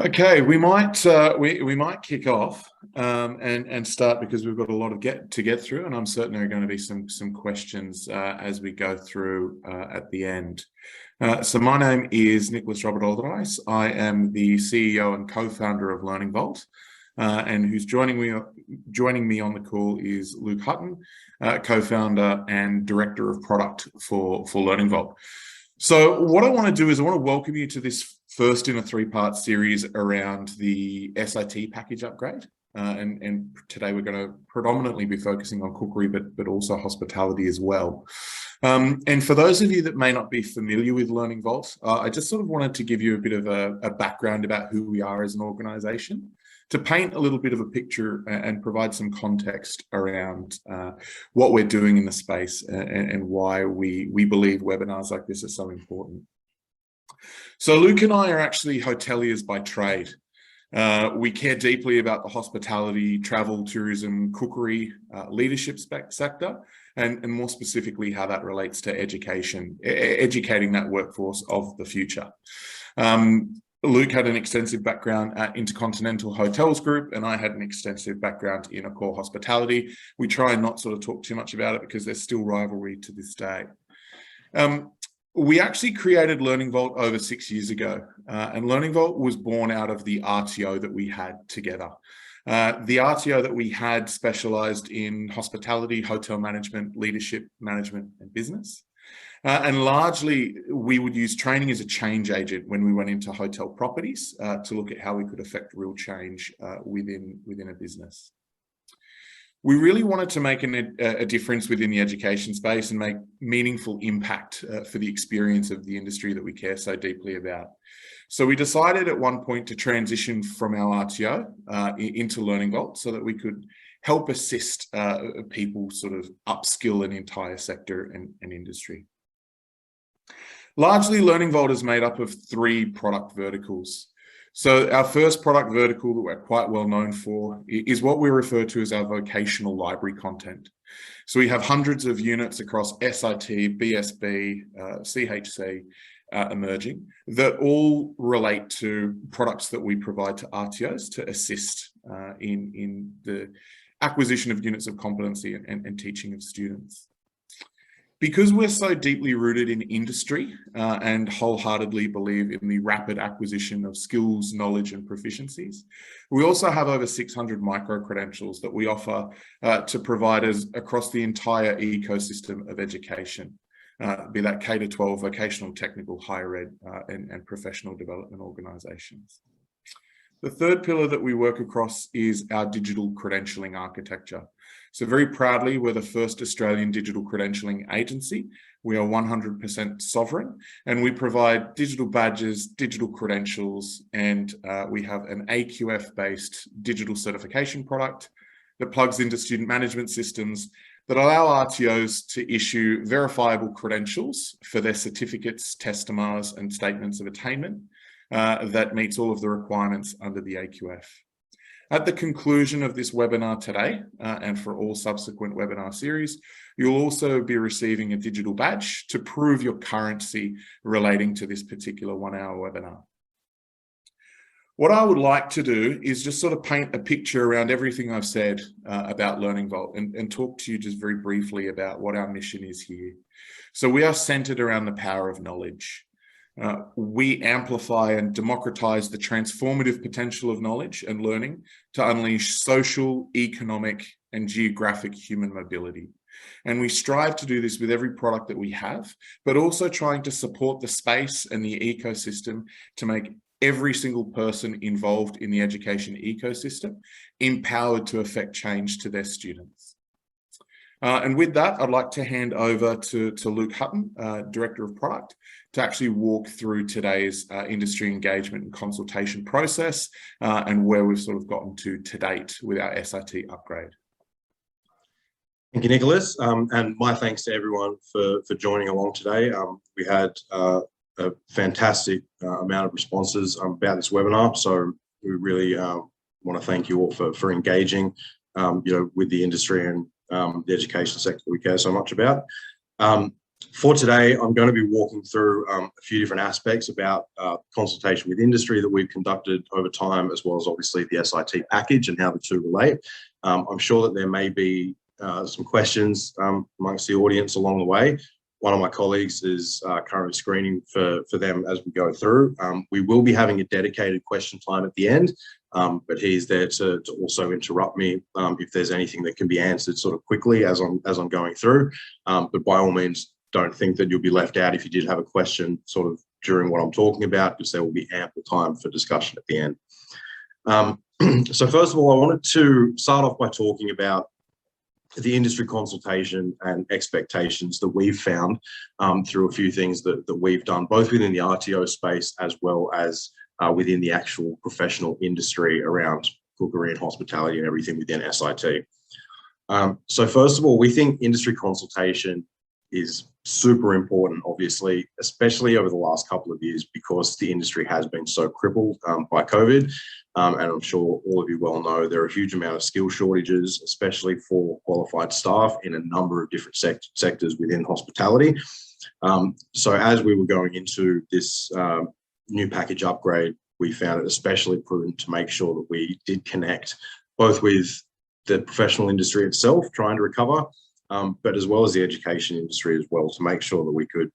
Okay, we might kick off and start because we've got a lot of to get through, and I'm certain there are going to be some questions as we go through at the end. So my name is Nicholas Robert Alderdice. I am the CEO and co-founder of Learning Vault, and who's joining me on the call is Luke Hutton, co-founder and director of product for Learning Vault. So what I want to do is I want to welcome you to this first in a three-part series around the SIT package upgrade. And today we're going to predominantly be focusing on cookery, but also hospitality as well. And for those of you that may not be familiar with Learning Vault, I just sort of wanted to give you a bit of a background about who we are as an organization, to paint a little bit of a picture and provide some context around what we're doing in the space and why we believe webinars like this are so important. So Luke and I are actually hoteliers by trade. We care deeply about the hospitality, travel, tourism, cookery, leadership sector, and more specifically how that relates to education, educating that workforce of the future. Luke had an extensive background at Intercontinental Hotels Group, and I had an extensive background in Accor Hospitality. We try and not sort of talk too much about it because there's still rivalry to this day. We actually created Learning Vault over 6 years ago, and Learning Vault was born out of the RTO that we had together. The RTO that we had specialized in hospitality, hotel management, leadership management, and business. And largely, we would use training as a change agent when we went into hotel properties to look at how we could affect real change within a business. We really wanted to make a difference within the education space and make meaningful impact for the experience of the industry that we care so deeply about. So we decided at one point to transition from our RTO into Learning Vault so that we could help assist people sort of upskill an entire sector and industry. Largely, Learning Vault is made up of 3 product verticals. So our first product vertical that we're quite well known for is what we refer to as our vocational library content. So we have hundreds of units across SIT, BSB, CHC, emerging, that all relate to products that we provide to RTOs to assist in the acquisition of units of competency and teaching of students. Because we're so deeply rooted in industry and wholeheartedly believe in the rapid acquisition of skills, knowledge, and proficiencies, we also have over 600 micro-credentials that we offer to providers across the entire ecosystem of education, be that K-12, vocational, technical, higher ed, and professional development organisations. The third pillar that we work across is our digital credentialing architecture. So very proudly, we're the first Australian digital credentialing agency. We are 100% sovereign, and we provide digital badges, digital credentials, and we have an AQF-based digital certification product that plugs into student management systems that allow RTOs to issue verifiable credentials for their certificates, testamars, and statements of attainment that meets all of the requirements under the AQF. At the conclusion of this webinar today, and for all subsequent webinar series, you'll also be receiving a digital badge to prove your currency relating to this particular 1-hour webinar. What I would like to do is just sort of paint a picture around everything I've said about Learning Vault and talk to you just very briefly about what our mission is here. So we are centered around the power of knowledge. We amplify and democratize the transformative potential of knowledge and learning to unleash social, economic, and geographic human mobility. And we strive to do this with every product that we have, but also trying to support the space and the ecosystem to make every single person involved in the education ecosystem empowered to affect change to their students. And with that, I'd like to hand over to Luke Hutton, Director of Product, to actually walk through today's industry engagement and consultation process and where we've sort of gotten to date with our SIT upgrade. Thank you, Nicholas, and my thanks to everyone for joining along today. We had a fantastic amount of responses about this webinar, so we really want to thank you all for engaging, with the industry and the education sector we care so much about. For today, I'm going to be walking through a few different aspects about consultation with industry that we've conducted over time, as well as obviously the SIT package and how the two relate. I'm sure that there may be some questions amongst the audience along the way. One of my colleagues is currently screening for them as we go through. We will be having a dedicated question time at the end, but he's there to also interrupt me if there's anything that can be answered sort of quickly as I'm going through. But by all means, don't think that you'll be left out if you did have a question sort of during what I'm talking about, because there will be ample time for discussion at the end. So first of all, I wanted to start off by talking about the industry consultation and expectations that we've found through a few things that we've done, both within the RTO space as well as within the actual professional industry around cookery and hospitality and everything within SIT. So first of all, we think industry consultation is super important, obviously, especially over the last couple of years, because the industry has been so crippled by COVID. And I'm sure all of you well know there are a huge amount of skill shortages, especially for qualified staff in a number of different sectors within hospitality. So as we were going into this new package upgrade, we found it especially prudent to make sure that we did connect both with the professional industry itself, trying to recover, but as well as the education industry as well, to make sure that we could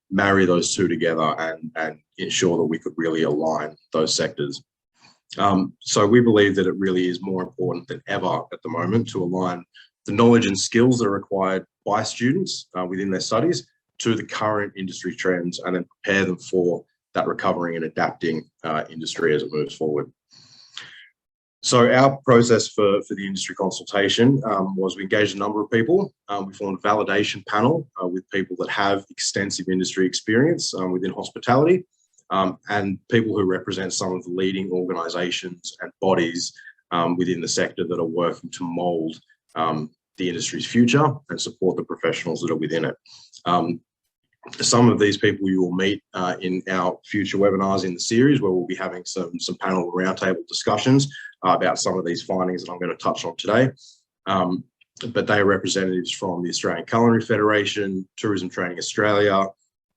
marry those two together and ensure that we could really align those sectors. So we believe that it really is more important than ever at the moment to align the knowledge and skills that are required by students within their studies to the current industry trends, and then prepare them for that recovering and adapting industry as it moves forward. So our process for the industry consultation was we engaged a number of people. We formed a validation panel with people that have extensive industry experience within hospitality, and people who represent some of the leading organisations and bodies within the sector that are working to mould the industry's future and support the professionals that are within it. Some of these people you will meet in our future webinars in the series, where we'll be having some panel roundtable discussions about some of these findings that I'm going to touch on today. But they are representatives from the Australian Culinary Federation, Tourism Training Australia,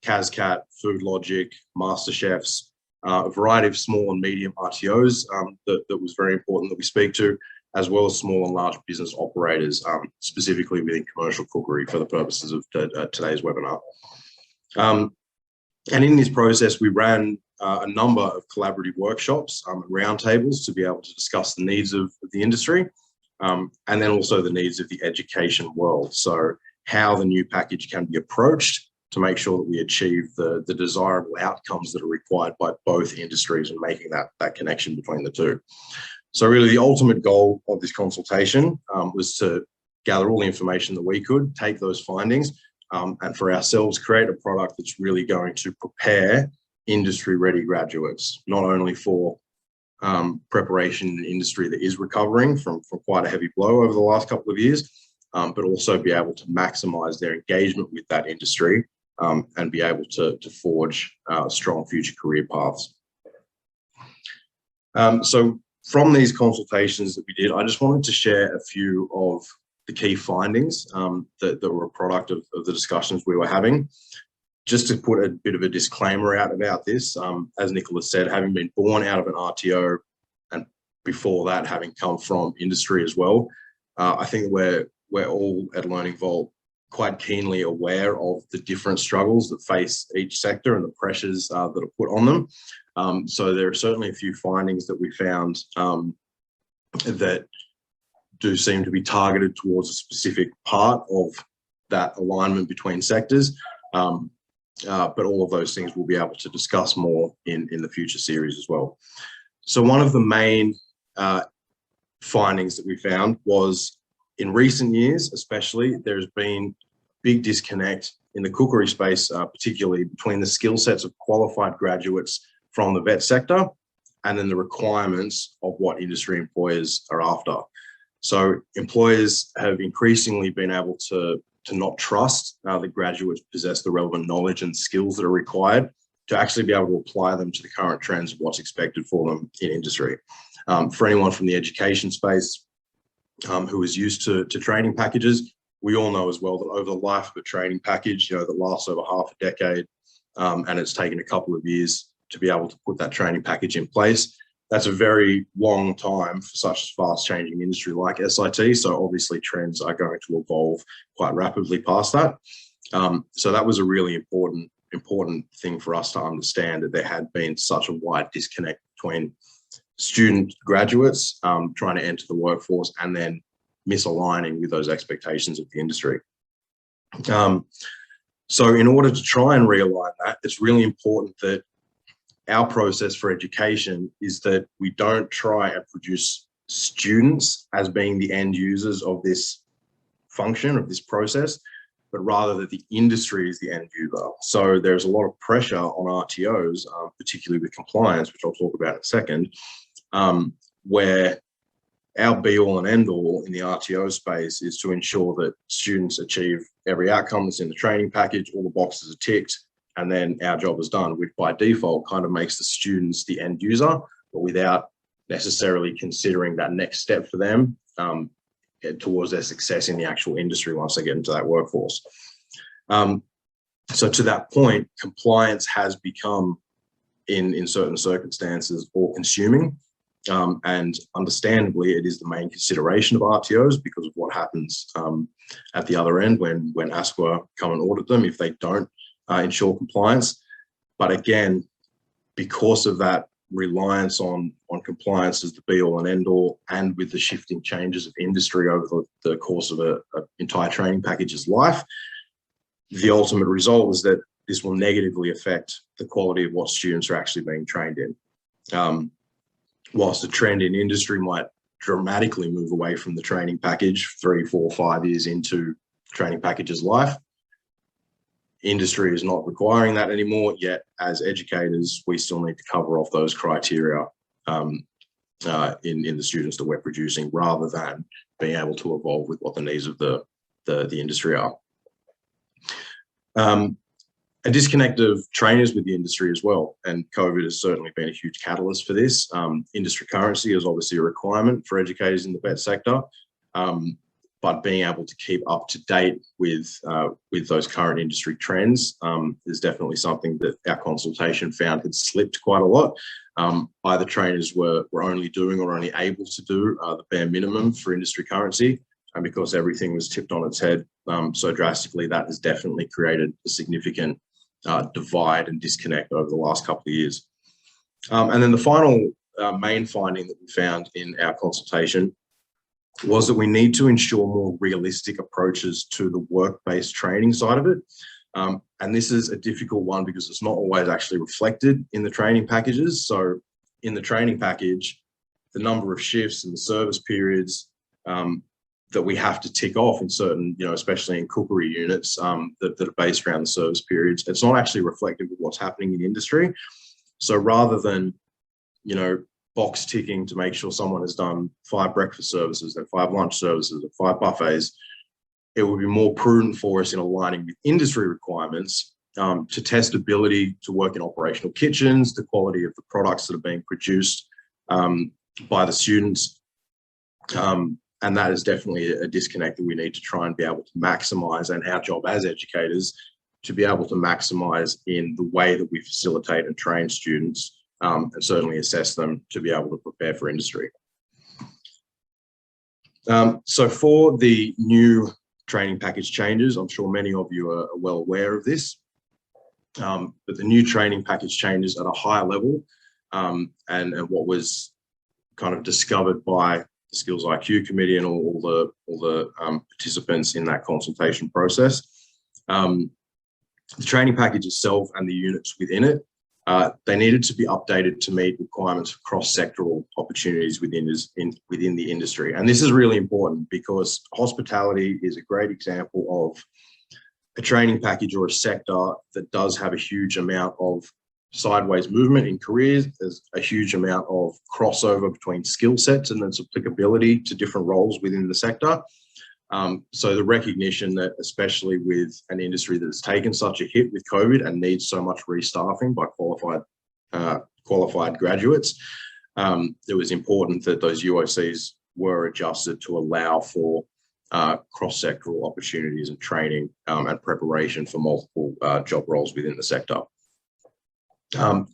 CASCAT, Food Logic, MasterChefs, a variety of small and medium RTOs that was very important that we speak to, as well as small and large business operators, specifically within commercial cookery for the purposes of today's webinar. And in this process, we ran a number of collaborative workshops and roundtables to be able to discuss the needs of the industry, and then also the needs of the education world. So how the new package can be approached to make sure that we achieve the desirable outcomes that are required by both industries, and making that connection between the two. So really the ultimate goal of this consultation was to gather all the information that we could, take those findings, and for ourselves create a product that's really going to prepare industry-ready graduates, not only for preparation in an industry that is recovering from quite a heavy blow over the last couple of years, but also be able to maximise their engagement with that industry and be able to forge strong future career paths. So from these consultations that we did, I just wanted to share a few of the key findings that were a product of the discussions we were having. Just to put a bit of a disclaimer out about this, as Nicholas said, having been born out of an RTO and before that having come from industry as well, I think we're all at Learning Vault quite keenly aware of the different struggles that face each sector and the pressures that are put on them. So there are certainly a few findings that we found that do seem to be targeted towards a specific part of that alignment between sectors. But all of those things we'll be able to discuss more in the future series as well. So one of the main findings that we found was, in recent years especially, there's been a big disconnect in the cookery space, particularly between the skill sets of qualified graduates from the vet sector and then the requirements of what industry employers are after. So employers have increasingly been able to not trust that graduates possess the relevant knowledge and skills that are required to actually be able to apply them to the current trends of what's expected for them in industry. For anyone from the education space who is used to training packages we all know as well that over the life of a training package, that lasts over half a decade, and it's taken a couple of years to be able to put that training package in place. That's a very long time for such a fast-changing industry like SIT. So obviously trends are going to evolve quite rapidly past that. So that was a really important thing for us to understand, that there had been such a wide disconnect between student graduates trying to enter the workforce and then misaligning with those expectations of the industry. So in order to try and realign that, it's really important that our process for education is that we don't try and produce students as being the end users of this function, of this process, but rather that the industry is the end user. So there's a lot of pressure on RTOs, particularly with compliance, which I'll talk about in a second, where our be all and end all in the RTO space is to ensure that students achieve every outcome that's in the training package, all the boxes are ticked, and then our job is done, which by default kind of makes the students the end user, but without necessarily considering that next step for them towards their success in the actual industry once they get into that workforce. So to that point, compliance has become, in certain circumstances, all-consuming. And understandably, it is the main consideration of RTOs because of what happens at the other end when ASQA come and audit them if they don't ensure compliance. But again, because of that reliance on compliance as the be all and end all, and with the shifting changes of industry over the course of an entire training package's life, the ultimate result is that this will negatively affect the quality of what students are actually being trained in. Whilst the trend in industry might dramatically move away from the training package 3, 4, 5 years into training package's life, industry is not requiring that anymore, yet as educators, we still need to cover off those criteria in the students that we're producing, rather than being able to evolve with what the needs of the industry are. A disconnect of trainers with the industry as well, and COVID has certainly been a huge catalyst for this. Industry currency is obviously a requirement for educators in the vet sector, but being able to keep up to date with those current industry trends is definitely something that our consultation found had slipped quite a lot. Either trainers were only doing or only able to do the bare minimum for industry currency, and because everything was tipped on its head so drastically, that has definitely created a significant divide and disconnect over the last couple of years. And then the final main finding that we found in our consultation was that we need to ensure more realistic approaches to the work-based training side of it. And this is a difficult one because it's not always actually reflected in the training packages. So in the training package, the number of shifts and the service periods that we have to tick off in certain, especially in cookery units that are based around the service periods, it's not actually reflective of what's happening in industry. So rather than, box ticking to make sure someone has done 5 breakfast services and 5 lunch services and 5 buffets, it would be more prudent for us in aligning with industry requirements to test ability to work in operational kitchens, the quality of the products that are being produced by the students. And that is definitely a disconnect that we need to try and be able to maximize, and our job as educators to be able to maximize in the way that we facilitate and train students, and certainly assess them to be able to prepare for industry. So for the new training package changes, I'm sure many of you are well aware of this, but the new training package changes at a higher level, and what was kind of discovered by the Skills IQ committee and all the participants in that consultation process. The training package itself and the units within it, they needed to be updated to meet requirements for cross-sectoral opportunities within the industry. And this is really important because hospitality is a great example of a training package or a sector that does have a huge amount of sideways movement in careers. There's a huge amount of crossover between skill sets and its applicability to different roles within the sector. So the recognition that, especially with an industry that's taken such a hit with COVID and needs so much restaffing by qualified graduates, it was important that those UOCs were adjusted to allow for cross-sectoral opportunities and training and preparation for multiple job roles within the sector.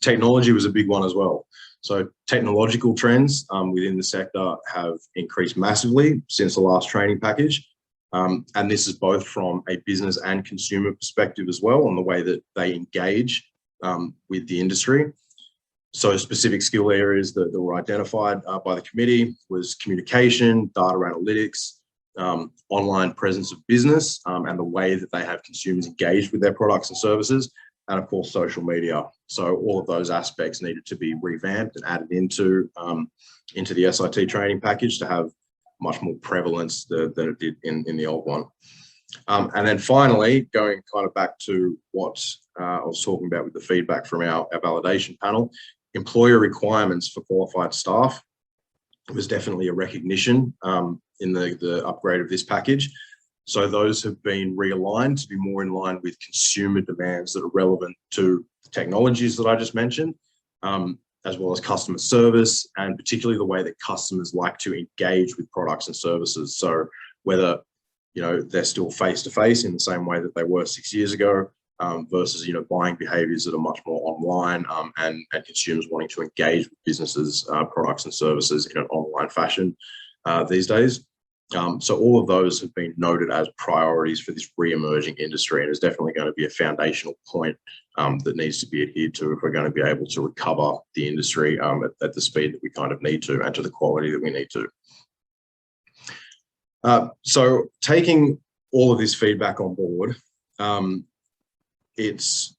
Technology was a big one as well. So technological trends within the sector have increased massively since the last training package. And this is both from a business and consumer perspective as well, on the way that they engage with the industry. So specific skill areas that were identified by the committee was communication, data analytics, online presence of business, and the way that they have consumers engaged with their products and services, and of course, social media. So all of those aspects needed to be revamped and added into the SIT training package to have much more prevalence than it did in the old one. And then finally, going kind of back to what I was talking about with the feedback from our validation panel, employer requirements for qualified staff was definitely a recognition in the upgrade of this package. So those have been realigned to be more in line with consumer demands that are relevant to the technologies that I just mentioned, as well as customer service, and particularly the way that customers like to engage with products and services. So whether, they're still face-to-face in the same way that they were 6 years ago, versus, buying behaviors that are much more online, and consumers wanting to engage with businesses, products and services in an online fashion these days. So all of those have been noted as priorities for this re-emerging industry, and is definitely going to be a foundational point that needs to be adhered to if we're going to be able to recover the industry at the speed that we kind of need to, and to the quality that we need to. So taking all of this feedback on board, it's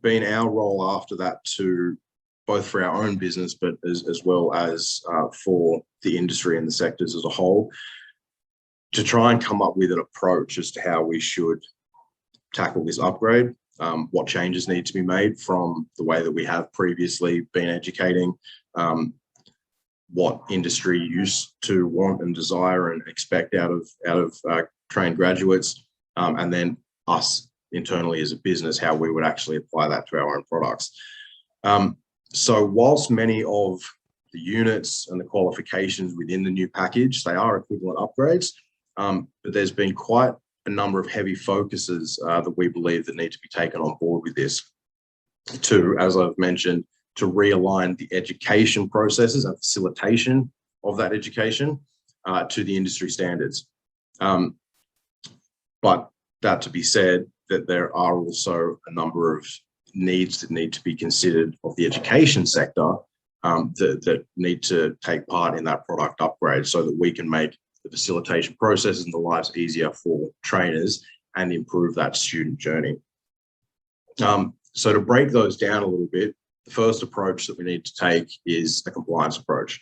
been our role after that to, both for our own business, but as well as for the industry and the sectors as a whole, to try and come up with an approach as to how we should tackle this upgrade, what changes need to be made from the way that we have previously been educating, what industry used to want and desire and expect out of trained graduates, and then us internally as a business, how we would actually apply that to our own products. So whilst many of the units and the qualifications within the new package, they are equivalent upgrades, but there's been quite a number of heavy focuses that we believe that need to be taken on board with this, to, as I've mentioned, to realign the education processes and facilitation of that education to the industry standards. But that to be said, that there are also a number of needs that need to be considered of the education sector that need to take part in that product upgrade, so that we can make the facilitation processes and the lives easier for trainers and improve that student journey. So to break those down a little bit, the first approach that we need to take is a compliance approach.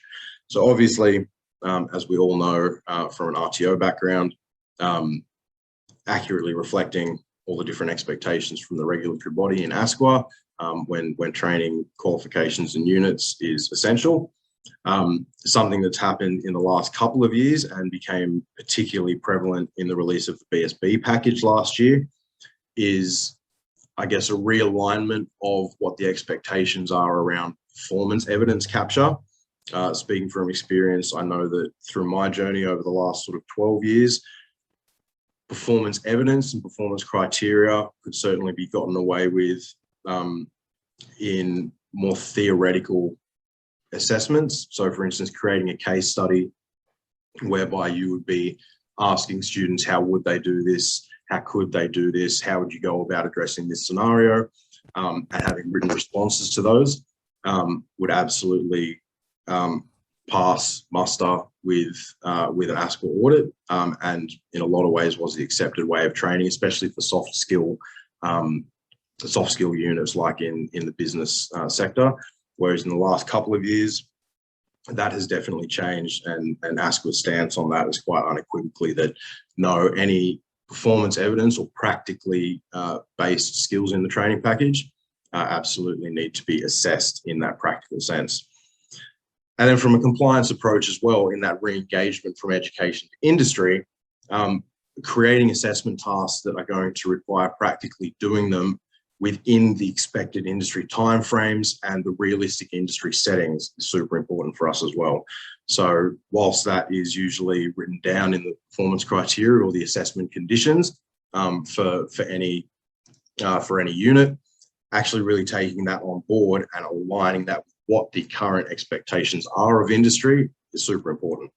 So obviously, as we all know from an RTO background, accurately reflecting all the different expectations from the regulatory body in ASQA when training qualifications and units is essential. Something that's happened in the last couple of years and became particularly prevalent in the release of the BSB package last year is, I guess, a realignment of what the expectations are around performance evidence capture. Speaking from experience, I know that through my journey over the last sort of 12 years, performance evidence and performance criteria could certainly be gotten away with in more theoretical assessments. So for instance, creating a case study whereby you would be asking students, how would they do this? How could they do this? How would you go about addressing this scenario? And having written responses to those would absolutely pass muster with an ASQA audit, and in a lot of ways was the accepted way of training, especially for soft skill units like in the business sector. Whereas in the last couple of years, that has definitely changed, and ASQA's stance on that is quite unequivocally that no, any performance evidence or practically based skills in the training package absolutely need to be assessed in that practical sense. And then from a compliance approach as well, in that re-engagement from education to industry, creating assessment tasks that are going to require practically doing them within the expected industry timeframes and the realistic industry settings is super important for us as well. So whilst that is usually written down in the performance criteria or the assessment conditions for any unit, actually really taking that on board and aligning that with what the current expectations are of industry is super important.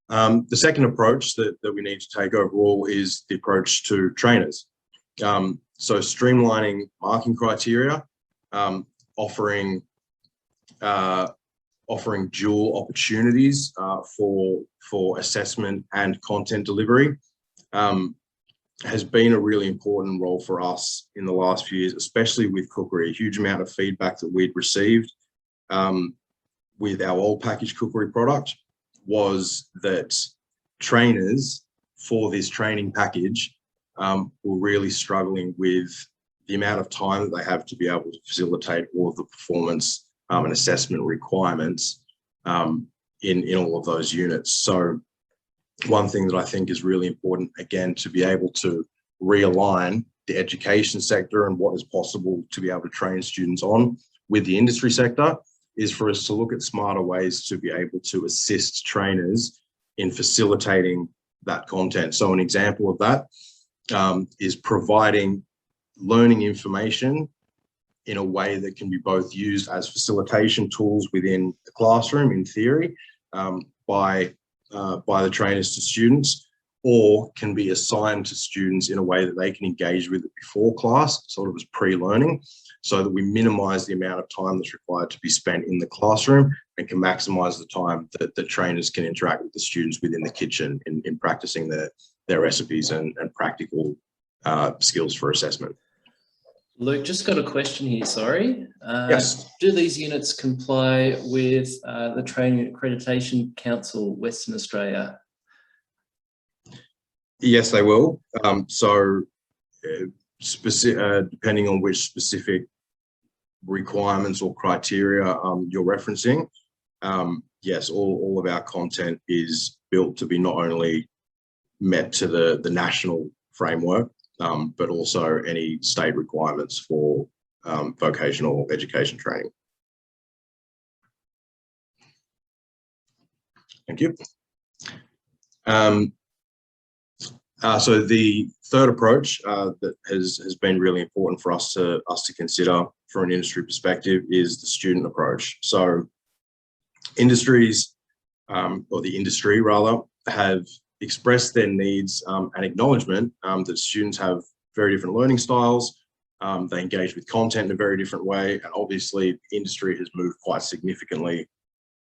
The second approach that we need to take overall is the approach to trainers. So streamlining marking criteria, offering dual opportunities for assessment and content delivery has been a really important role for us in the last few years, especially with Cookery. A huge amount of feedback that we'd received with our old package Cookery product was that trainers for this training package were really struggling with the amount of time that they have to be able to facilitate all of the performance and assessment requirements in all of those units. So one thing that I think is really important, again, to be able to realign the education sector and what is possible to be able to train students on with the industry sector is for us to look at smarter ways to be able to assist trainers in facilitating that content. So an example of that is providing learning information in a way that can be both used as facilitation tools within the classroom in theory by the trainers to students, or can be assigned to students in a way that they can engage with it before class, sort of as pre-learning, so that we minimize the amount of time that's required to be spent in the classroom and can maximize the time that the trainers can interact with the students within the kitchen in practicing their recipes and practical skills for assessment. Luke, just got a question here, sorry. Yes. Do these units comply with the Training Accreditation Council Western Australia? Yes, they will. Depending on which specific requirements or criteria you're referencing, yes, all of our content is built to be not only met to the national framework, but also any state requirements for vocational education training. Thank you. So the third approach that has been really important for us to consider from an industry perspective is the student approach. So industries, or the industry rather, have expressed their needs and acknowledgement that students have very different learning styles. They engage with content in a very different way. And obviously, industry has moved quite significantly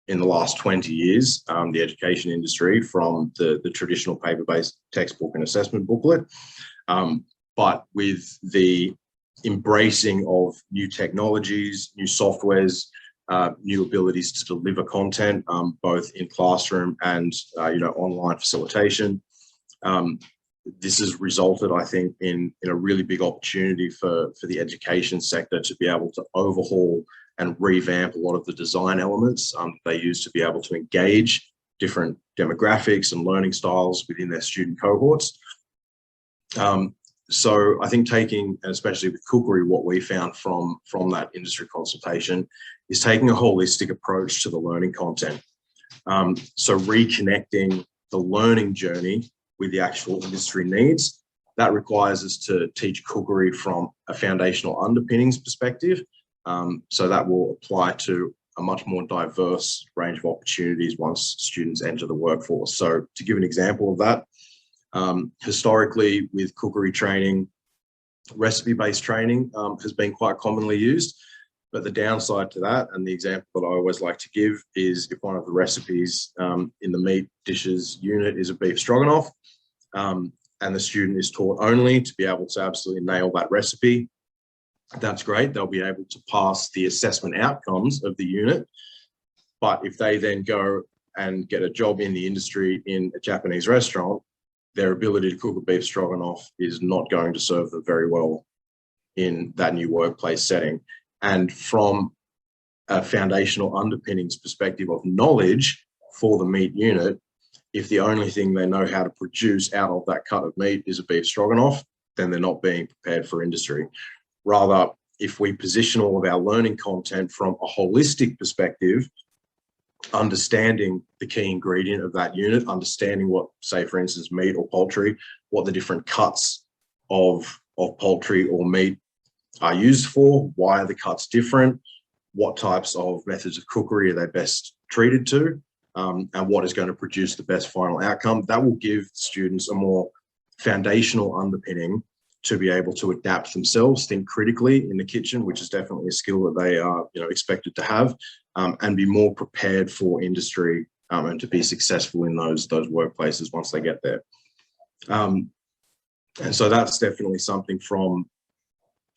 in the last 20 years, the education industry, from the traditional paper-based textbook and assessment booklet. But with the embracing of new technologies, new softwares, new abilities to deliver content, both in classroom and online facilitation. This has resulted, I think, in a really big opportunity for the education sector to be able to overhaul and revamp a lot of the design elements they use to be able to engage different demographics and learning styles within their student cohorts. So I think taking, and especially with Cookery, what we found from that industry consultation is taking a holistic approach to the learning content. So reconnecting the learning journey with the actual industry needs. That requires us to teach Cookery from a foundational underpinnings perspective. So that will apply to a much more diverse range of opportunities once students enter the workforce. So to give an example of that, historically with Cookery training, recipe-based training has been quite commonly used. But the downside to that, and the example that I always like to give, is if one of the recipes in the meat dishes unit is a beef stroganoff, and the student is taught only to be able to absolutely nail that recipe, that's great. They'll be able to pass the assessment outcomes of the unit. But if they then go and get a job in the industry in a Japanese restaurant, their ability to cook a beef stroganoff is not going to serve them very well in that new workplace setting. And from a foundational underpinnings perspective of knowledge for the meat unit, if the only thing they know how to produce out of that cut of meat is a beef stroganoff, then they're not being prepared for industry. Rather, if we position all of our learning content from a holistic perspective, understanding the key ingredient of that unit, understanding what, say, for instance, meat or poultry, what the different cuts of poultry or meat are used for, why are the cuts different, what types of methods of cookery are they best treated to, and what is going to produce the best final outcome. That will give students a more foundational underpinning to be able to adapt themselves, think critically in the kitchen, which is definitely a skill that they are expected to have, and be more prepared for industry and to be successful in those workplaces once they get there. And so that's definitely something from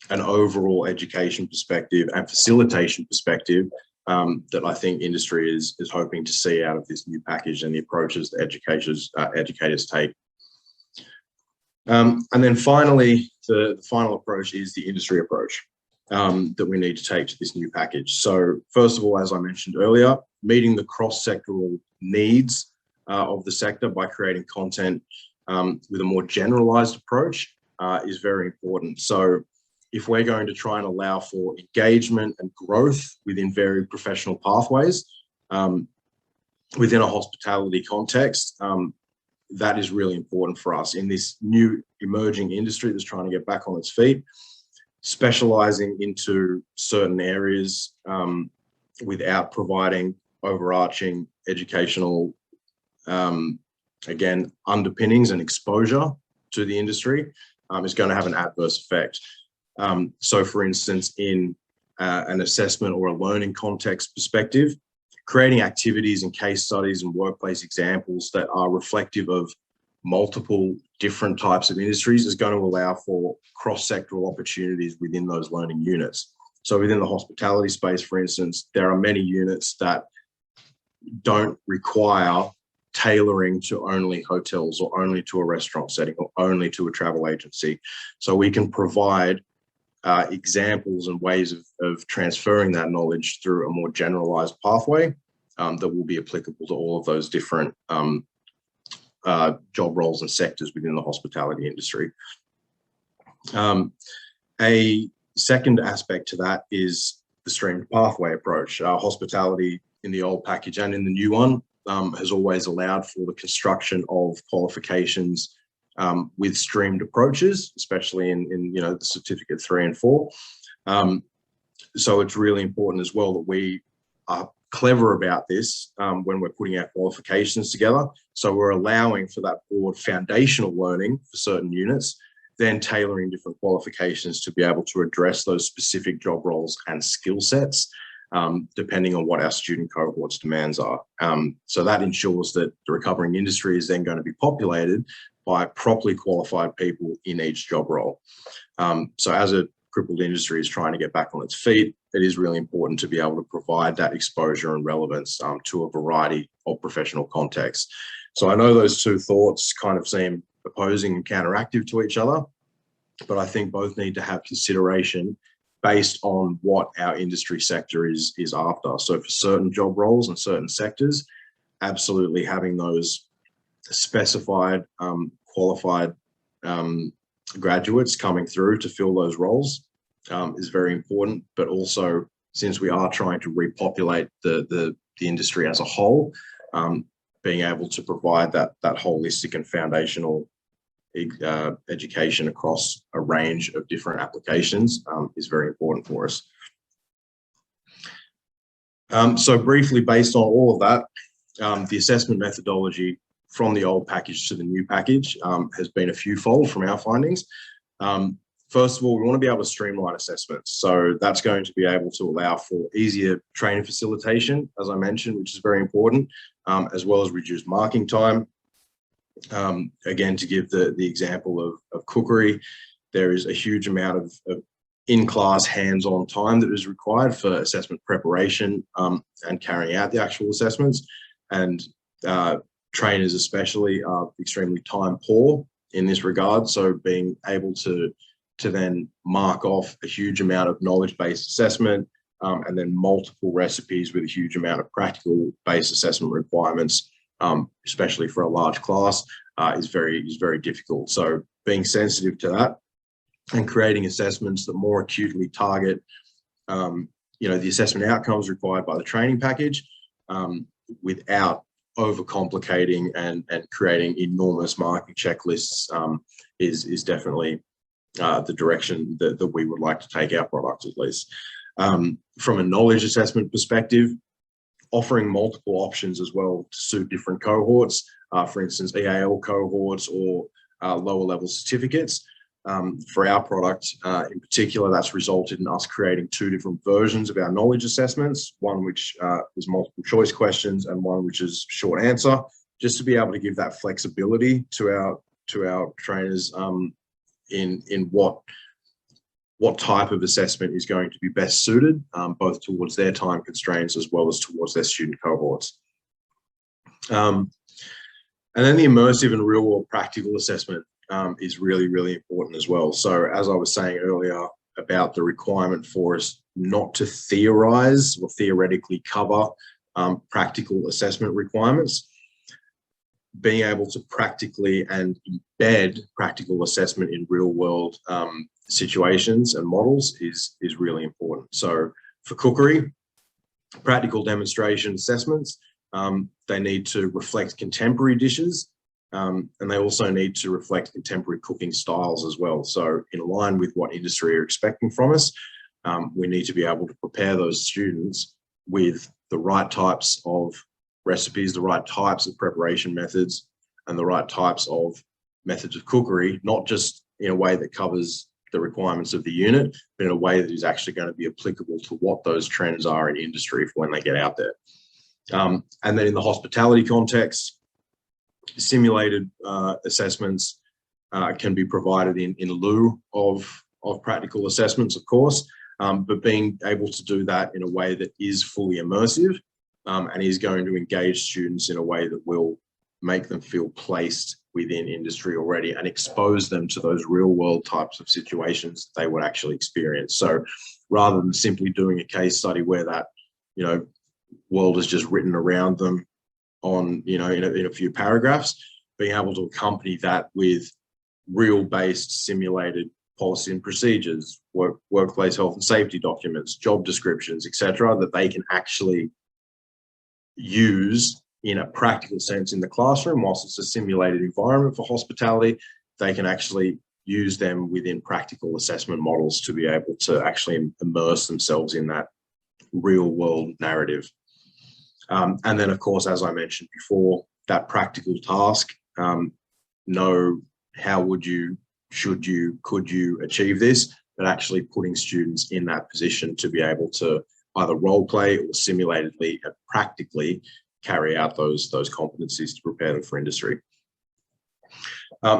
an overall education perspective and facilitation perspective that I think industry is hoping to see out of this new package and the approaches that educators take. And then finally, the final approach is the industry approach that we need to take to this new package. So first of all, as I mentioned earlier, meeting the cross-sectoral needs of the sector by creating content with a more generalized approach is very important. So if we're going to try and allow for engagement and growth within varied professional pathways within a hospitality context, that is really important for us in this new emerging industry that's trying to get back on its feet. Specializing into certain areas without providing overarching educational, again, underpinnings and exposure to the industry is going to have an adverse effect. So for instance, in an assessment or a learning context perspective, creating activities and case studies and workplace examples that are reflective of multiple different types of industries is going to allow for cross-sectoral opportunities within those learning units. So within the hospitality space, for instance, there are many units that don't require tailoring to only hotels or only to a restaurant setting or only to a travel agency. So we can provide examples and ways of transferring that knowledge through a more generalized pathway that will be applicable to all of those different job roles and sectors within the hospitality industry. A second aspect to that is the streamed pathway approach. Hospitality in the old package and in the new one has always allowed for the construction of qualifications with streamed approaches, especially in the certificate 3 and 4. So it's really important as well that we are clever about this when we're putting our qualifications together. So we're allowing for that broad foundational learning for certain units, then tailoring different qualifications to be able to address those specific job roles and skill sets, depending on what our student cohort's demands are. So that ensures that the recovering industry is then going to be populated by properly qualified people in each job role. So as a crippled industry is trying to get back on its feet, it is really important to be able to provide that exposure and relevance to a variety of professional contexts. So I know those two thoughts kind of seem opposing and counteractive to each other, but I think both need to have consideration based on what our industry sector is after. So for certain job roles and certain sectors, absolutely having those specified, qualified graduates coming through to fill those roles is very important. But also, since we are trying to repopulate the industry as a whole, being able to provide that holistic and foundational education across a range of different applications is very important for us. So briefly, based on all of that, the assessment methodology from the old package to the new package has been a few-fold from our findings. First of all, we want to be able to streamline assessments. So that's going to be able to allow for easier training facilitation, as I mentioned, which is very important, as well as reduced marking time. Again, to give the example of Cookery, there is a huge amount of in-class hands-on time that is required for assessment preparation and carrying out the actual assessments. And trainers especially are extremely time poor in this regard. So being able to then mark off a huge amount of knowledge-based assessment and then multiple recipes with a huge amount of practical-based assessment requirements, especially for a large class, is very difficult. So being sensitive to that and creating assessments that more acutely target, the assessment outcomes required by the training package, without overcomplicating and creating enormous marking checklists, is definitely the direction that we would like to take our product, at least. From a knowledge assessment perspective, offering multiple options as well to suit different cohorts, for instance, EAL cohorts or lower level certificates. For our product in particular, that's resulted in us creating 2 different versions of our knowledge assessments, one which is multiple choice questions and one which is short answer, just to be able to give that flexibility to our trainers in what type of assessment is going to be best suited, both towards their time constraints as well as towards their student cohorts. And then the immersive and real world practical assessment is really, really important as well. So as I was saying earlier about the requirement for us not to theorize or theoretically cover practical assessment requirements, being able to practically and embed practical assessment in real world situations and models is really important. So for Cookery, practical demonstration assessments, they need to reflect contemporary dishes, and they also need to reflect contemporary cooking styles as well. So in line with what industry are expecting from us, we need to be able to prepare those students with the right types of recipes, the right types of preparation methods, and the right types of methods of cookery, not just in a way that covers the requirements of the unit, but in a way that is actually going to be applicable to what those trends are in industry for when they get out there. And then in the hospitality context, simulated assessments can be provided in lieu of practical assessments, of course, but being able to do that in a way that is fully immersive and is going to engage students in a way that will make them feel placed within industry already and expose them to those real world types of situations they would actually experience. So rather than simply doing a case study where that, world is just written around them on, in a few paragraphs, being able to accompany that with real based simulated policy and procedures, workplace health and safety documents, job descriptions, etc., that they can actually use in a practical sense in the classroom. Whilst it's a simulated environment for hospitality, they can actually use them within practical assessment models to be able to actually immerse themselves in that real world narrative. And then, of course, as I mentioned before, that practical task, know how would you, should you, could you achieve this, but actually putting students in that position to be able to either role play or simulatedly and practically carry out those competencies to prepare them for industry.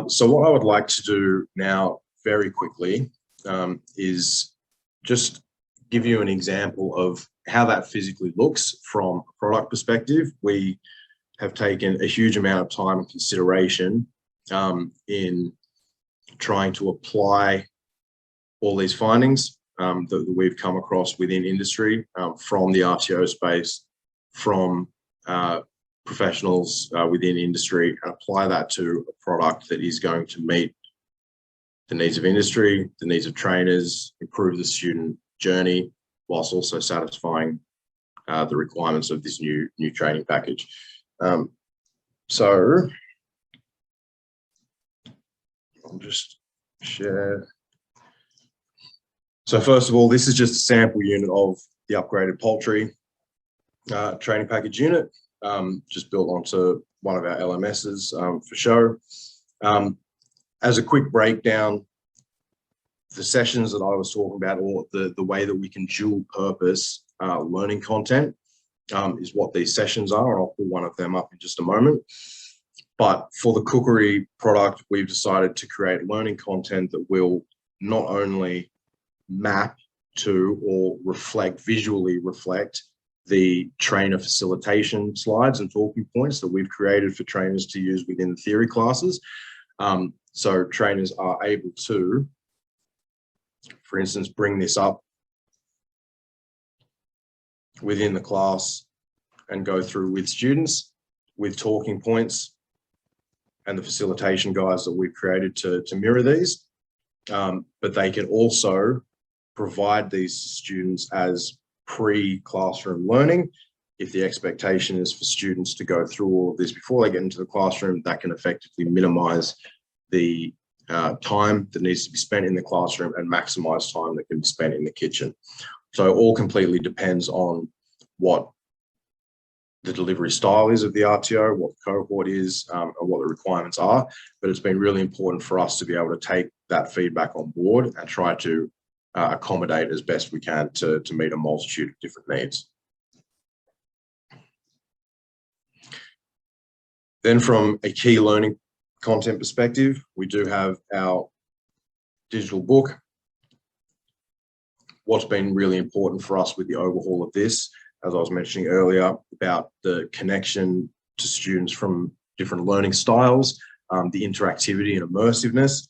So what I would like to do now very quickly is just give you an example of how that physically looks from a product perspective. We have taken a huge amount of time and consideration in trying to apply all these findings that we've come across within industry, from the RTO space, from professionals within industry, and apply that to a product that is going to meet the needs of industry, the needs of trainers, improve the student journey, whilst also satisfying the requirements of this new training package. So I'll just share. So first of all, this is just a sample unit of the upgraded poultry training package unit, just built onto one of our LMSs for show. As a quick breakdown, the sessions that I was talking about, or the way that we can dual purpose learning content is what these sessions are, and I'll pull one of them up in just a moment. But for the Cookery product, we've decided to create learning content that will not only map to or visually reflect the trainer facilitation slides and talking points that we've created for trainers to use within the theory classes. So trainers are able to, for instance, bring this up within the class and go through with students with talking points and the facilitation guides that we've created to mirror these. but they can also provide these students as pre-classroom learning. If the expectation is for students to go through all of this before they get into the classroom, that can effectively minimize the time that needs to be spent in the classroom and maximize time that can be spent in the kitchen. So it all completely depends on what the delivery style is of the RTO, what the cohort is, and what the requirements are. But it's been really important for us to be able to take that feedback on board and try to accommodate as best we can to meet a multitude of different needs. Then from a key learning content perspective, we do have our digital book. What's been really important for us with the overhaul of this, as I was mentioning earlier, about the connection to students from different learning styles, the interactivity and immersiveness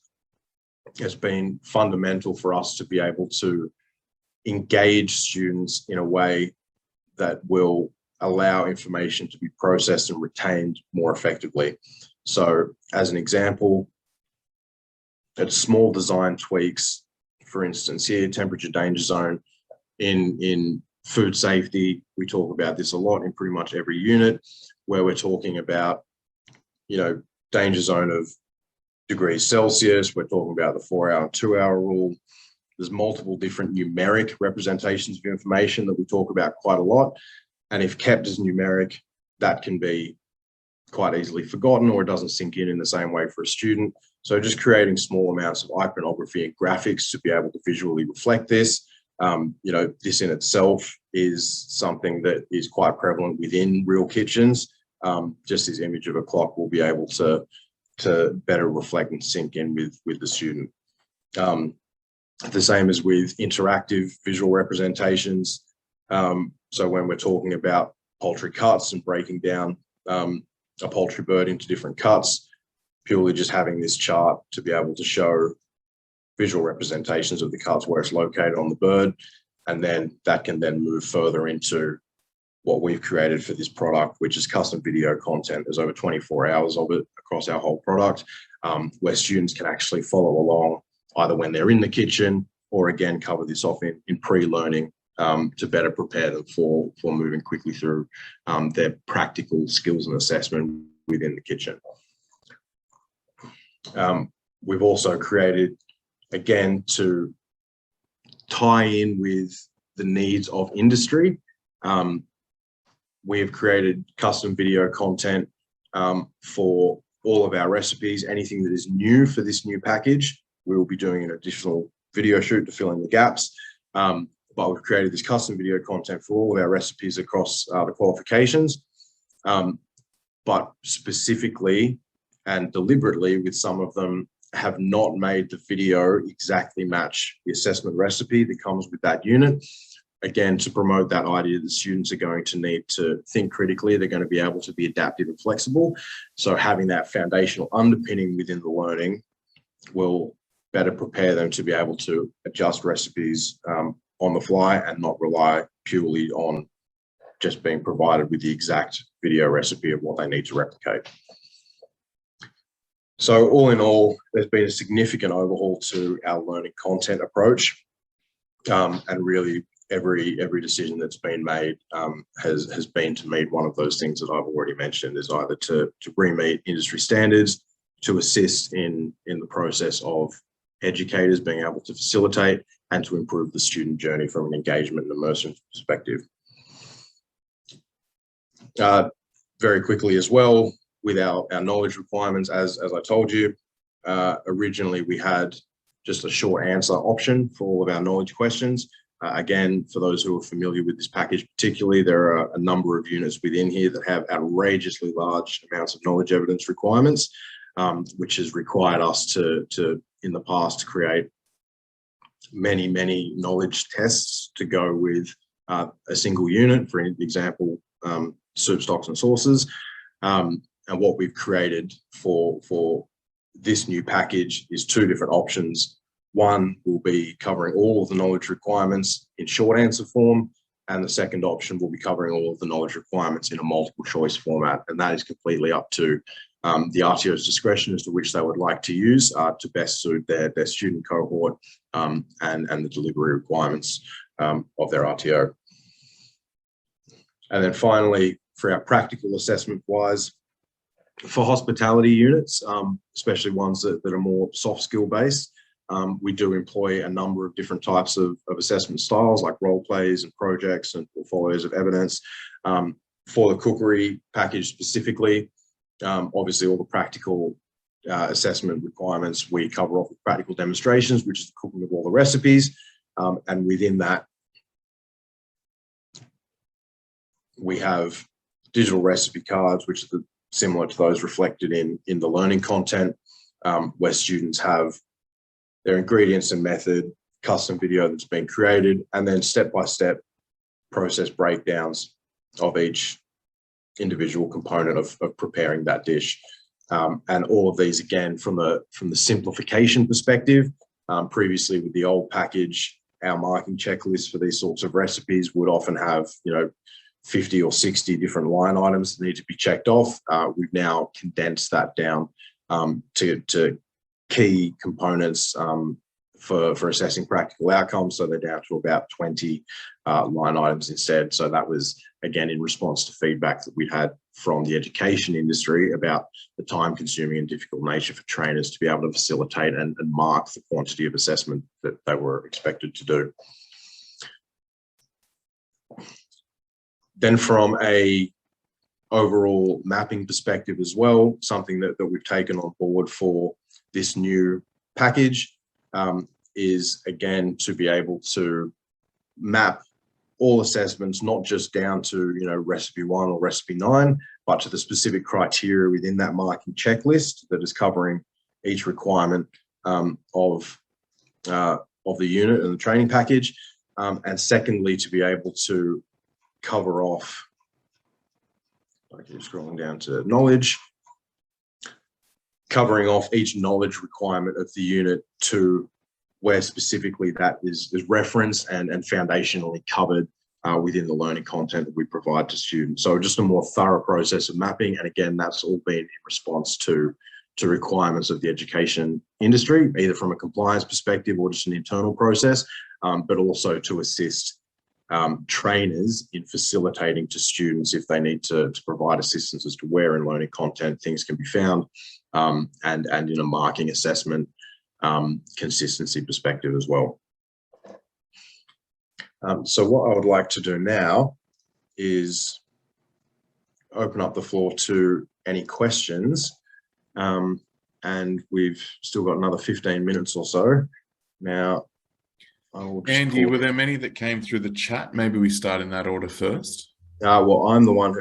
has been fundamental for us to be able to engage students in a way that will allow information to be processed and retained more effectively. So as an example, at small design tweaks, for instance, here, temperature danger zone, in food safety, we talk about this a lot in pretty much every unit, where we're talking about, you know, danger zone of degrees Celsius, we're talking about the 4-hour, 2-hour rule. There's multiple different numeric representations of information that we talk about quite a lot. And if kept as numeric, that can be quite easily forgotten, or it doesn't sink in the same way for a student. So just creating small amounts of iconography and graphics to be able to visually reflect this. You know, this in itself is something that is quite prevalent within real kitchens. Just this image of a clock will be able to better reflect and sink in with the student. The same as with interactive visual representations. So when we're talking about poultry cuts and breaking down a poultry bird into different cuts, purely just having this chart to be able to show visual representations of the cuts where it's located on the bird, and then that can then move further into what we've created for this product, which is custom video content. There's over 24 hours of it across our whole product, where students can actually follow along either when they're in the kitchen or again cover this off in pre-learning to better prepare them for moving quickly through their practical skills and assessment within the kitchen. We've also created, again, to tie in with the needs of industry, we have created custom video content for all of our recipes. Anything that is new for this new package, we will be doing an additional video shoot to fill in the gaps. But we've created this custom video content for all of our recipes across the qualifications, but specifically and deliberately with some of them have not made the video exactly match the assessment recipe that comes with that unit. Again, to promote that idea that students are going to need to think critically, they're going to be able to be adaptive and flexible. So having that foundational underpinning within the learning will better prepare them to be able to adjust recipes on the fly and not rely purely on just being provided with the exact video recipe of what they need to replicate. So all in all, there's been a significant overhaul to our learning content approach, and really every decision that's been made has been to meet one of those things that I've already mentioned, is either to re-meet industry standards, to assist in the process of educators being able to facilitate, and to improve the student journey from an engagement and immersion perspective. Very quickly as well, with our knowledge requirements, as I told you, originally we had just a short answer option for all of our knowledge questions. Again, for those who are familiar with this package particularly, there are a number of units within here that have outrageously large amounts of knowledge evidence requirements, which has required us to in the past, create many knowledge tests to go with a single unit, for example, soup stocks and sauces. And what we've created for this new package is two different options. One will be covering all of the knowledge requirements in short answer form, and the second option will be covering all of the knowledge requirements in a multiple choice format. And that is completely up to the RTO's discretion as to which they would like to use to best suit their student cohort and the delivery requirements of their RTO. And then finally, for our practical assessment wise, for hospitality units, especially ones that are more soft skill based, we do employ a number of different types of assessment styles like role plays and projects and portfolios of evidence. For the cookery package specifically, obviously all the practical assessment requirements we cover off with practical demonstrations, which is the cooking of all the recipes. And within that, we have digital recipe cards, which are similar to those reflected in the learning content, where students have their ingredients and method, custom video that's been created, and then step-by-step process breakdowns of each individual component of preparing that dish. And all of these, again, from the simplification perspective, previously with the old package, our marking checklist for these sorts of recipes would often have, 50 or 60 different line items that need to be checked off. We've now condensed that down to key components for assessing practical outcomes. So they're down to about 20 line items instead. So that was, again, in response to feedback that we'd had from the education industry about the time-consuming and difficult nature for trainers to be able to facilitate and mark the quantity of assessment that they were expected to do. Then from a overall mapping perspective as well, something that we've taken on board for this new package is, again, to be able to map all assessments, not just down to, recipe 1 or recipe 9, but to the specific criteria within that marking checklist that is covering each requirement of the unit and the training package. And secondly, to be able to cover off, I keep scrolling down to knowledge, covering off each knowledge requirement of the unit to where specifically that is referenced and foundationally covered within the learning content that we provide to students. So just a more thorough process of mapping. And again, that's all been in response to requirements of the education industry, either from a compliance perspective or just an internal process, but also to assist trainers in facilitating to students if they need to provide assistance as to where in learning content things can be found, and in a marking assessment consistency perspective as well. So what I would like to do now is open up the floor to any questions, and we've still got another 15 minutes or so. Now, Andy, were there many that came through the chat? Maybe we start in that order first. Well, I'm the one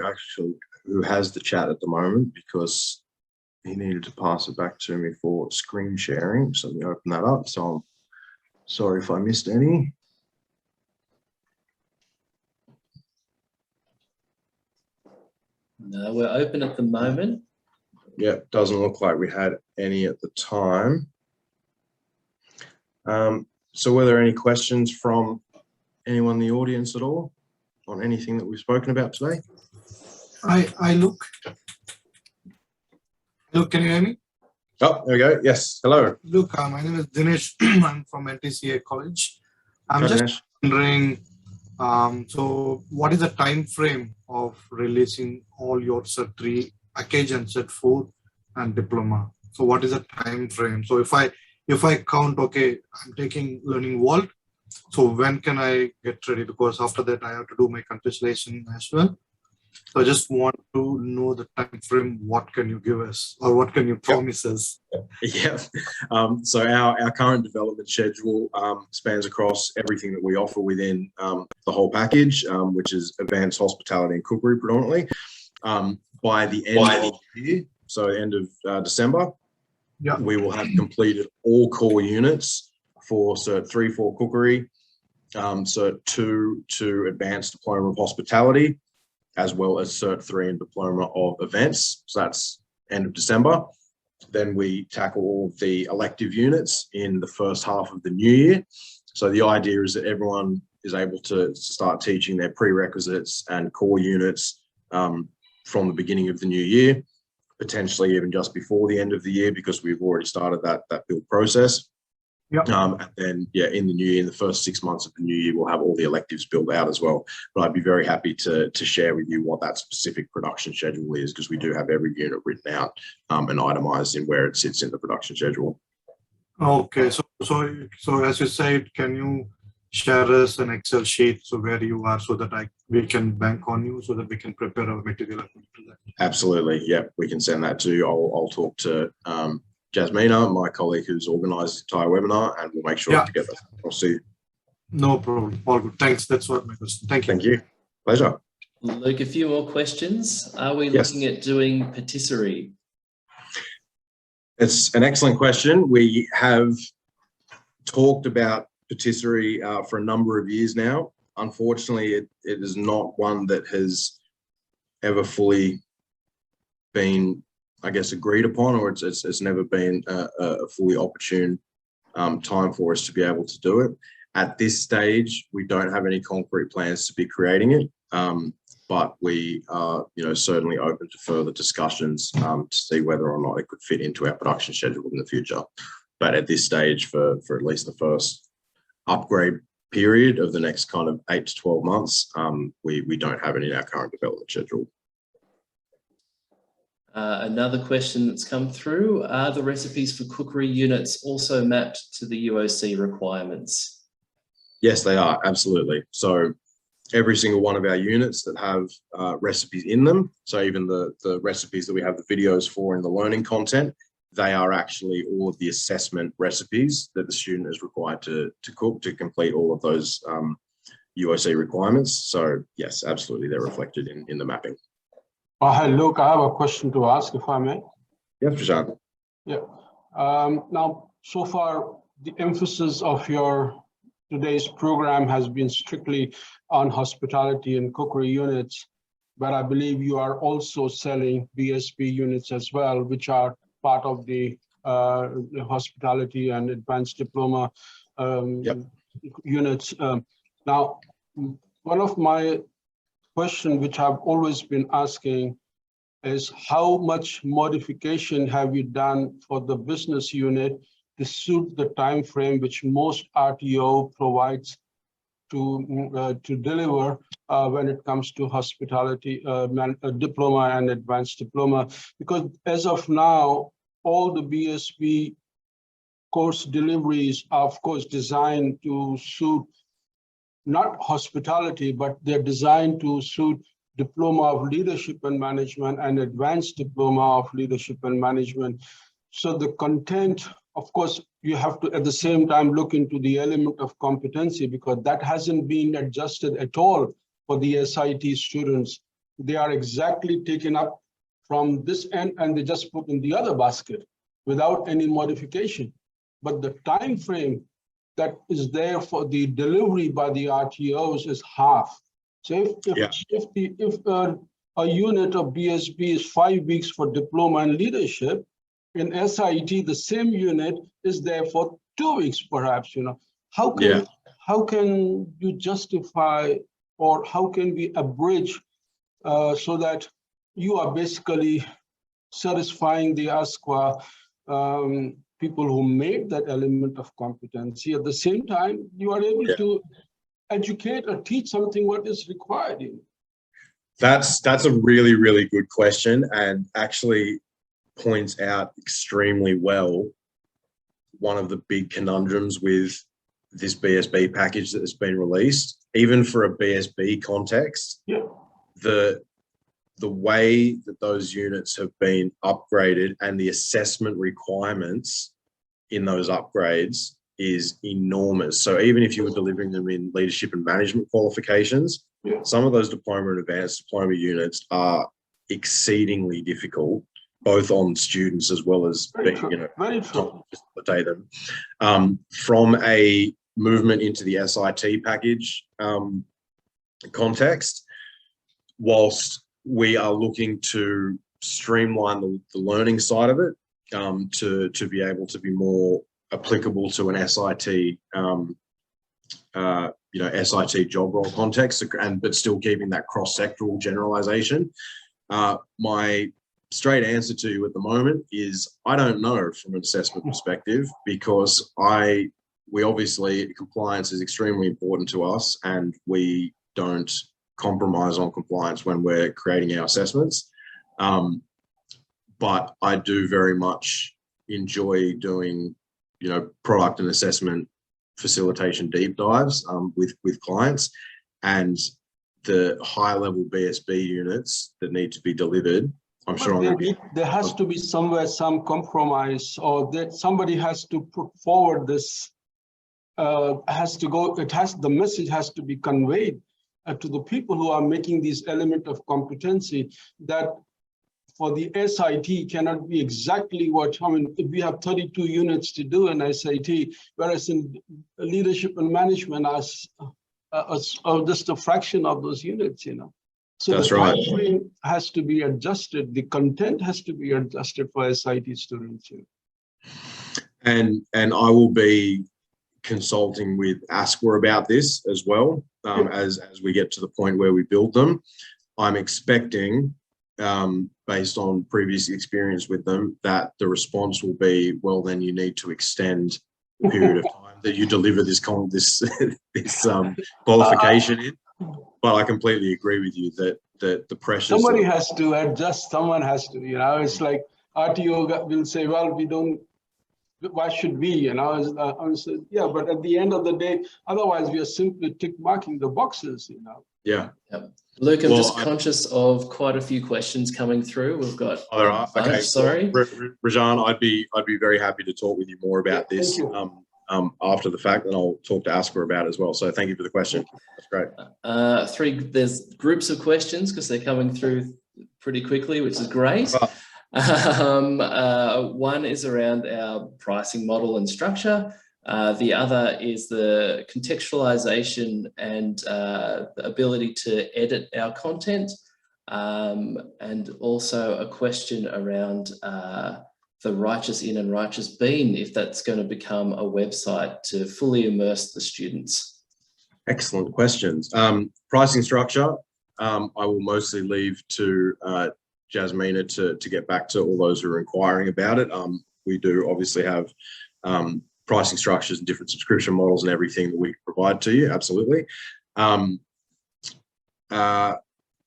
who has the chat at the moment because he needed to pass it back to me for screen sharing. So let me open that up. So I'm sorry if I missed any. No, we're open at the moment. Yeah, doesn't look like we had any at the time. So were there any questions from anyone in the audience at all on anything that we've spoken about today? Look, can you hear me? Oh, there we go. Yes. Hello. Look, my name is Dinesh. I'm from NTCA College. I'm just wondering, so what is the time frame of releasing all your Cert 3 occasions, Cert 4 and diploma? So what is the time frame? So if I count, okay, I'm taking Learning Vault, so when can I get ready? Because after that I have to do my configuration as well. So I just want to know the time frame. What can you give us, or what can you promise us? Yeah. So our current development schedule spans across everything that we offer within the whole package, which is advanced hospitality and cookery predominantly. By the end of the year, so end of December, we will have completed all core units for Cert 3 for cookery, Cert 2 to advanced diploma of hospitality, as well as Cert 3 and diploma of events. So that's end of December. Then we tackle all of the elective units in the first half of the new year. So the idea is that everyone is able to start teaching their prerequisites and core units from the beginning of the new year. potentially even just before the end of the year, because we've already started that build process. Yeah. And then, yeah, in the new year, in the first 6 months of the new year, we'll have all the electives built out as well. But I'd be very happy to share with you what that specific production schedule is, because we do have every unit written out and itemized in where it sits in the production schedule. Okay, so as you said, can you share us an Excel sheet so where you are, so that we can bank on you, so that we can prepare our material according to that? Absolutely, yeah, we can send that to you. I'll talk to Jasmina, my colleague who's organised the entire webinar, and we'll make sure to get that across to you. No problem. All good. Thanks. That's what my question. Thank you. Thank you. Pleasure. Luke, a few more questions. Are we looking at doing patisserie? It's an excellent question. We have talked about patisserie for a number of years now. Unfortunately, it is not one that has ever fully been, I guess, agreed upon, or it's never been a fully opportune time for us to be able to do it. At this stage, we don't have any concrete plans to be creating it, but we are, certainly open to further discussions to see whether or not it could fit into our production schedule in the future. But at this stage, for at least the first upgrade period of the next kind of 8 to 12 months, we don't have it in our current development schedule. Another question that's come through, are the recipes for cookery units also mapped to the UOC requirements? Yes, they are, absolutely. So every single one of our units that have recipes in them, so even the recipes that we have the videos for in the learning content, they are actually all of the assessment recipes that the student is required to cook to complete all of those UOC requirements. So yes, absolutely, they're reflected in the mapping. Hi, Luke. I have a question to ask, if I may. Yes, Prashant. Yeah. Now, so far, the emphasis of your today's program has been strictly on hospitality and cookery units, but I believe you are also selling BSB units as well, which are part of the hospitality and advanced diploma units. Now, one of my question which I've always been asking is, how much modification have you done for the business unit to suit the time frame which most RTO provides to deliver when it comes to hospitality diploma and advanced diploma? Because as of now, all the BSB course deliveries are, of course, designed to suit not hospitality, but they're designed to suit diploma of leadership and management and advanced diploma of leadership and management. So the content, of course, you have to at the same time look into the element of competency, because that hasn't been adjusted at all for the SIT students. They are exactly taken up from this end and they just put in the other basket without any modification. But the time frame that is there for the delivery by the RTOs is half. So if a unit of BSB is 5 weeks for diploma and leadership, in SIT the same unit is there for 2 weeks, perhaps. How can you justify, or how can we abridge so that you are basically satisfying the ASQA people who made that element of competency? At the same time, you are able to educate or teach something what is required. That's a really, really good question, and actually points out extremely well one of the big conundrums with this BSB package that has been released. Even for a BSB context, the way that those units have been upgraded and the assessment requirements in those upgrades is enormous. So even if you were delivering them in leadership and management qualifications, some of those diploma and advanced diploma units are exceedingly difficult, both on students as well as facilitate them. From a movement into the SIT package context, whilst we are looking to streamline the learning side of it to be able to be more applicable to an SIT, SIT job role context, but still keeping that cross-sectoral generalization. My straight answer to you at the moment is I don't know from an assessment perspective, because we obviously, compliance is extremely important to us, and we don't compromise on compliance when we're creating our assessments. But I do very much enjoy doing, product and assessment facilitation deep dives with clients, and the high level BSB units that need to be delivered. I'm sure there has to be somewhere some compromise, or that somebody has to put forward this. The message has to be conveyed to the people who are making this element of competency, that for the SIT cannot be exactly what, if we have 32 units to do an SIT, whereas in leadership and management are just a fraction of those units, So that's the right. time frame has to be adjusted. The content has to be adjusted for SIT students. And I will be consulting with ASQA about this as well, as we get to the point where we build them. I'm expecting, based on previous experience with them, that the response will be, well, then you need to extend the period of time that you deliver this qualification in. But I completely agree with you that the pressure. Somebody has to adjust. Someone has to. It's like RTO will say, "Well, we don't. Why should we?" Yeah, but at the end of the day, otherwise we are simply tick marking the boxes. Yeah. Yep. Luke, I'm just conscious of quite a few questions coming through. We've got. Oh, there are. Okay. Sorry, Rajan, I'd be very happy to talk with you more about this. After the fact, and I'll talk to ASQA about it as well. So thank you for the question. That's great. There's groups of questions because they're coming through pretty quickly, which is great. One is around our pricing model and structure. The other is the contextualization and the ability to edit our content. And also a question around the Righteous In and Righteous Bean, if that's going to become a website to fully immerse the students. Excellent questions. Pricing structure, I will mostly leave to Jasmina to get back to all those who are inquiring about it. We do obviously have pricing structures and different subscription models and everything that we can provide to you, absolutely.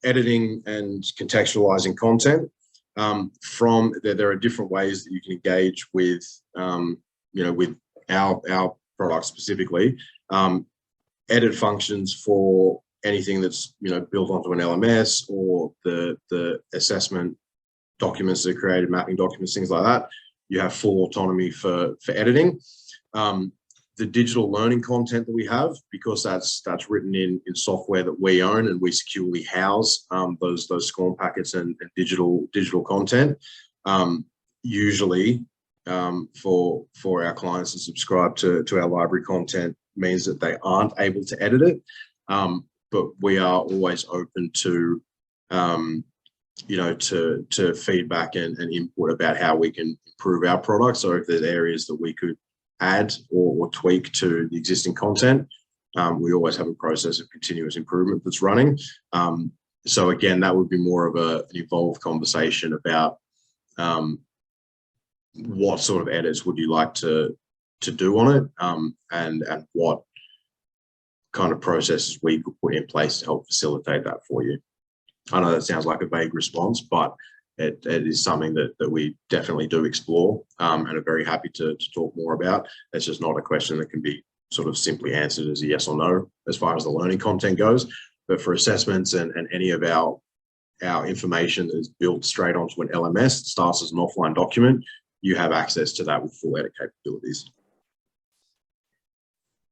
Editing and contextualizing content. There are different ways that you can engage with, with our product specifically. Edit functions for anything that's built onto an LMS, or the assessment documents that are created, mapping documents, things like that. You have full autonomy for editing. The digital learning content that we have, because that's written in software that we own and we securely house those SCORM packets and digital content. Usually for our clients to subscribe to our library content means that they aren't able to edit it. But we are always open to to feedback and input about how we can improve our product. So if there's areas that we could add or tweak to the existing content, we always have a process of continuous improvement that's running. So again, that would be more of an evolved conversation about what sort of edits would you like to do on it, and what kind of processes we could put in place to help facilitate that for you. I know that sounds like a vague response, but it is something that we definitely do explore, and are very happy to talk more about. It's just not a question that can be sort of simply answered as a yes or no as far as the learning content goes. But for assessments and any of our information that is built straight onto an LMS, it starts as an offline document, you have access to that with full edit capabilities.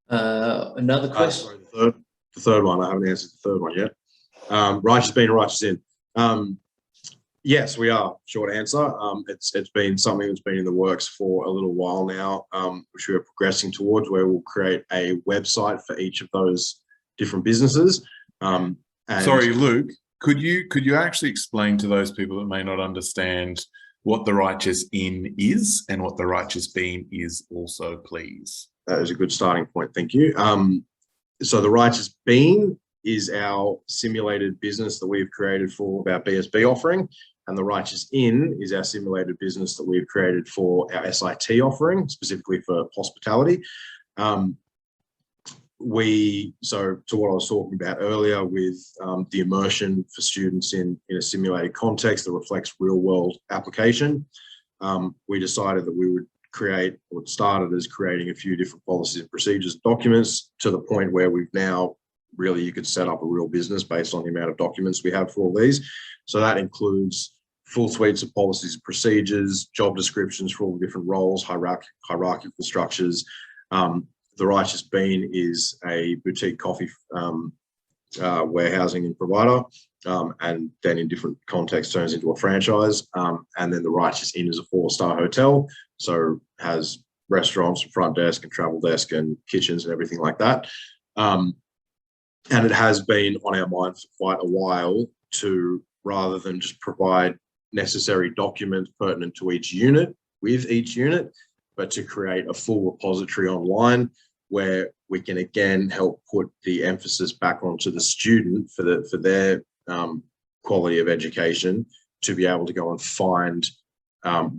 Another question. Sorry, the third one, I haven't answered the third one yet. Righteous Bean, Righteous In. Yes, we are. Short answer. It's been something that's been in the works for a little while now, which we are progressing towards, where we'll create a website for each of those different businesses. Sorry, Luke, could you actually explain to those people that may not understand what the Righteous In is and what the Righteous Bean is also, please? That is a good starting point. Thank you. So the Righteous Bean is our simulated business that we've created for our BSB offering. And the Righteous Inn is our simulated business that we've created for our SIT offering, specifically for hospitality. So to what I was talking about earlier with the immersion for students in a simulated context that reflects real world application, we decided that we would create, or started as creating a few different policies and procedures documents, to the point where we've now really, you could set up a real business based on the amount of documents we have for all these. So that includes full suites of policies and procedures, job descriptions for all the different roles, hierarchical structures. The Righteous Bean is a boutique coffee warehousing and provider, and then in different contexts turns into a franchise. And then the Righteous Inn is a 4-star hotel, so has restaurants, front desk and travel desk and kitchens and everything like that. And it has been on our mind for quite a while to, rather than just provide necessary documents pertinent to each unit with each unit, but to create a full repository online where we can again help put the emphasis back onto the student for their quality of education, to be able to go and find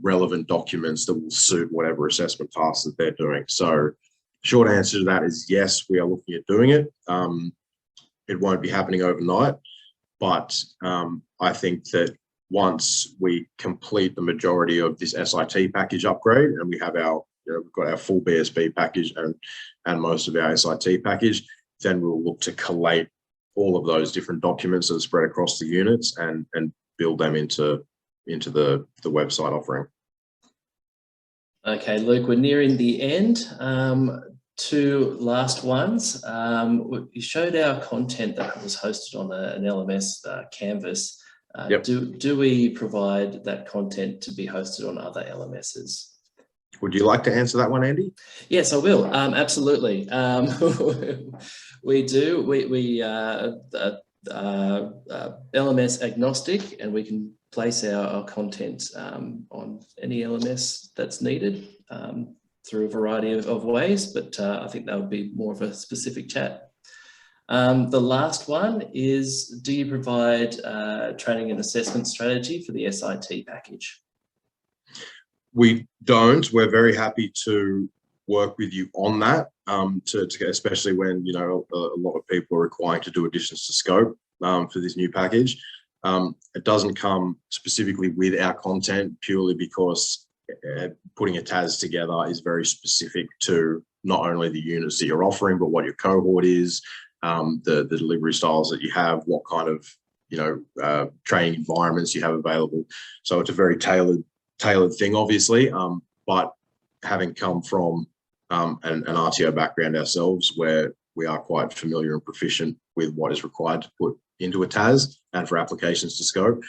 relevant documents that will suit whatever assessment tasks that they're doing. So short answer to that is yes, we are looking at doing it. It won't be happening overnight, but I think that once we complete the majority of this SIT package upgrade, and we have our, we've got our full BSB package and most of our SIT package, then we'll look to collate all of those different documents that are spread across the units and build them into the website offering. Okay, Luke, we're nearing the end. 2 last ones. You showed our content that was hosted on an LMS canvas. Yep. Do we provide that content to be hosted on other LMSs? Would you like to answer that one, Andy? Yes, I will. Absolutely. We do. We LMS agnostic, and we can place our content on any LMS that's needed through a variety of ways, but I think that would be more of a specific chat. The last one is, do you provide training and assessment strategy for the SIT package? We don't. We're very happy to work with you on that, especially when, you know, a lot of people are requiring to do additions to scope for this new package. It doesn't come specifically with our content, purely because putting a TAS together is very specific to not only the units that you're offering, but what your cohort is, the delivery styles that you have, what kind of, you know, training environments you have available. So it's a very tailored thing, obviously, but having come from an RTO background ourselves, where we are quite familiar and proficient with what is required to put into a TAS and for applications to scope.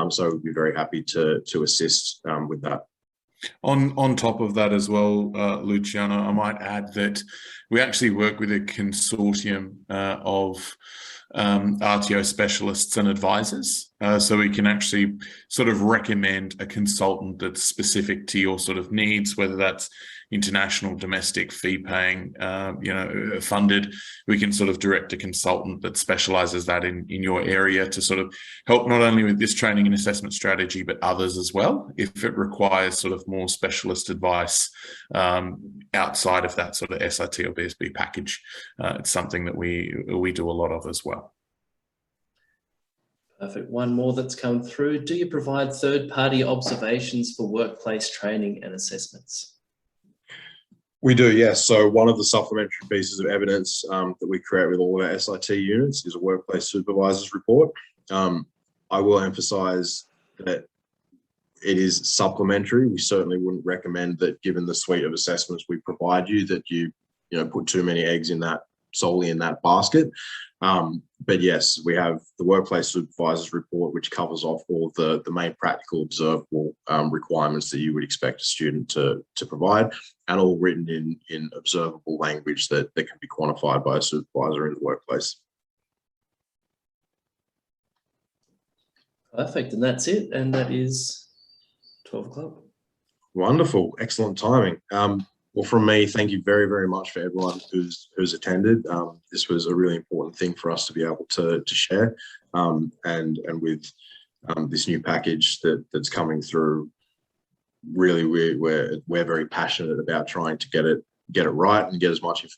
So we'd be very happy to assist with that. On top of that as well, Luciano, I might add that we actually work with a consortium of RTO specialists and advisors. So we can actually sort of recommend a consultant that's specific to your sort of needs, whether that's international, domestic, fee paying, you know, funded. We can sort of direct a consultant that specializes that in your area to sort of help not only with this training and assessment strategy, but others as well, if it requires sort of more specialist advice outside of that sort of SIT or BSB package. It's something that we do a lot of as well. Perfect. One more that's come through. Do you provide third-party observations for workplace training and assessments? We do, yes. So one of the supplementary pieces of evidence that we create with all of our SIT units is a workplace supervisor's report. I will emphasize that it is supplementary. We certainly wouldn't recommend that, given the suite of assessments we provide you, that you put too many eggs in that, solely in that basket. But yes, we have the workplace supervisor's report, which covers off all the main practical observable requirements that you would expect a student to provide, and all written in observable language that can be quantified by a supervisor in the workplace. Perfect, and that's it, and that is 12 o'clock. Wonderful, excellent timing. Well, from me, thank you very, very much for everyone who's attended. This was a really important thing for us to be able to share, and with this new package that's coming through. Really, we're very passionate about trying to get it right and get as much